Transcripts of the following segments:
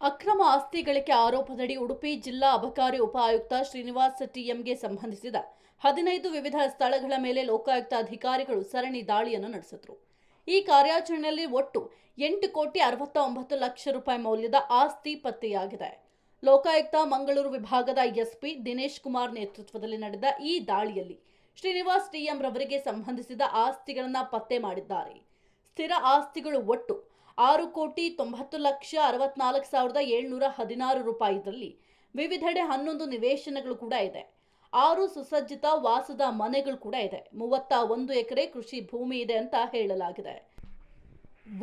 ಅಕ್ರಮ ಆಸ್ತಿ ಗಳಿಕೆ ಆರೋಪದಡಿ ಉಡುಪಿ ಜಿಲ್ಲಾ ಅಬಕಾರಿ ಉಪ ಆಯುಕ್ತ ಶ್ರೀನಿವಾಸ್ ಟಿಎಂಗೆ ಸಂಬಂಧಿಸಿದ 15 ವಿವಿಧ ಸ್ಥಳಗಳ ಮೇಲೆ ಲೋಕಾಯುಕ್ತ ಅಧಿಕಾರಿಗಳು ಸರಣಿ ದಾಳಿಯನ್ನು ನಡೆಸಿದರು. ಈ ಕಾರ್ಯಾಚರಣೆಯಲ್ಲಿ ಒಟ್ಟು 8,69,00,000 ರೂಪಾಯಿ ಮೌಲ್ಯದ ಆಸ್ತಿ ಪತ್ತೆಯಾಗಿದೆ. ಲೋಕಾಯುಕ್ತ ಮಂಗಳೂರು ವಿಭಾಗದ ಎಸ್ಪಿ ದಿನೇಶ್ ಕುಮಾರ್ ನೇತೃತ್ವದಲ್ಲಿ ನಡೆದ ಈ ದಾಳಿಯಲ್ಲಿ ಶ್ರೀನಿವಾಸ್ ಟಿಎಂ ರವರಿಗೆ ಸಂಬಂಧಿಸಿದ ಆಸ್ತಿಗಳನ್ನು ಪತ್ತೆ ಮಾಡಿದ್ದಾರೆ. ಸ್ಥಿರ ಆಸ್ತಿಗಳು ಒಟ್ಟು 6,90,64,716 ರೂಪಾಯಿದಲ್ಲಿ ವಿವಿಧೆಡೆ 11 ನಿವೇಶನಗಳು ಕೂಡ ಇದೆ. 6 ಸುಸಜ್ಜಿತ ವಾಸದ ಮನೆಗಳು ಕೂಡ ಇದೆ. 31 ಎಕರೆ ಕೃಷಿ ಭೂಮಿ ಇದೆ ಅಂತ ಹೇಳಲಾಗಿದೆ.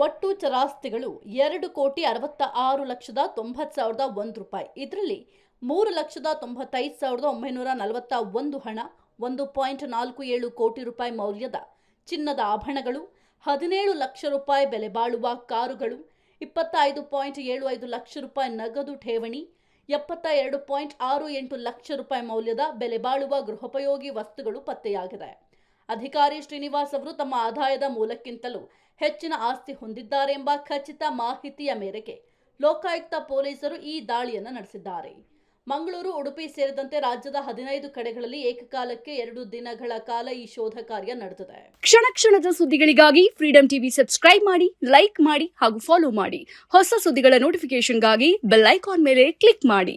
ಒಟ್ಟು ಚರಾಸ್ತಿಗಳು 2,66,90,01 ರೂಪಾಯಿ. ಇದರಲ್ಲಿ 3,95,941 ಹಣ, 1.47 ಕೋಟಿ ರೂಪಾಯಿ ಮೌಲ್ಯದ ಚಿನ್ನದ ಆಭರಣಗಳು, 17 ಲಕ್ಷ ರೂಪಾಯಿ ಬೆಲೆ ಬಾಳುವ ಕಾರುಗಳು, 25.75 ಲಕ್ಷ ರೂಪಾಯಿ ನಗದು ಠೇವಣಿ, 72.68 ಲಕ್ಷ ರೂಪಾಯಿ ಮೌಲ್ಯದ ಬೆಲೆ ಬಾಳುವ ಗೃಹೋಪಯೋಗಿ ವಸ್ತುಗಳು ಪತ್ತೆಯಾಗಿದೆ. ಅಧಿಕಾರಿ ಶ್ರೀನಿವಾಸ್ ಅವರು ತಮ್ಮ ಆದಾಯದ ಮೂಲಕ್ಕಿಂತಲೂ ಹೆಚ್ಚಿನ ಆಸ್ತಿ ಹೊಂದಿದ್ದಾರೆ ಎಂಬ ಖಚಿತ ಮಾಹಿತಿಯ ಮೇರೆಗೆ ಲೋಕಾಯುಕ್ತ ಪೊಲೀಸರು ಈ ದಾಳಿಯನ್ನು ನಡೆಸಿದ್ದಾರೆ. ಮಂಗಳೂರು, ಉಡುಪಿ ಸೇರಿದಂತೆ ರಾಜ್ಯದ 15 ಕಡೆಗಳಲ್ಲಿ ಏಕಕಾಲಕ್ಕೆ 2 ದಿನಗಳ ಕಾಲ ಈ ಶೋಧ ಕಾರ್ಯ ನಡೆದಿದೆ. ಕ್ಷಣ ಕ್ಷಣದ ಸುದ್ದಿಗಳಿಗಾಗಿ ಫ್ರೀಡಂ ಟಿವಿ ಸಬ್ಸ್ಕ್ರೈಬ್ ಮಾಡಿ, ಲೈಕ್ ಮಾಡಿ ಹಾಗೂ ಫಾಲೋ ಮಾಡಿ. ಹೊಸ ಸುದ್ದಿಗಳ ನೋಟಿಫಿಕೇಶನ್ಗಾಗಿ ಬೆಲ್ ಐಕಾನ್ ಮೇಲೆ ಕ್ಲಿಕ್ ಮಾಡಿ.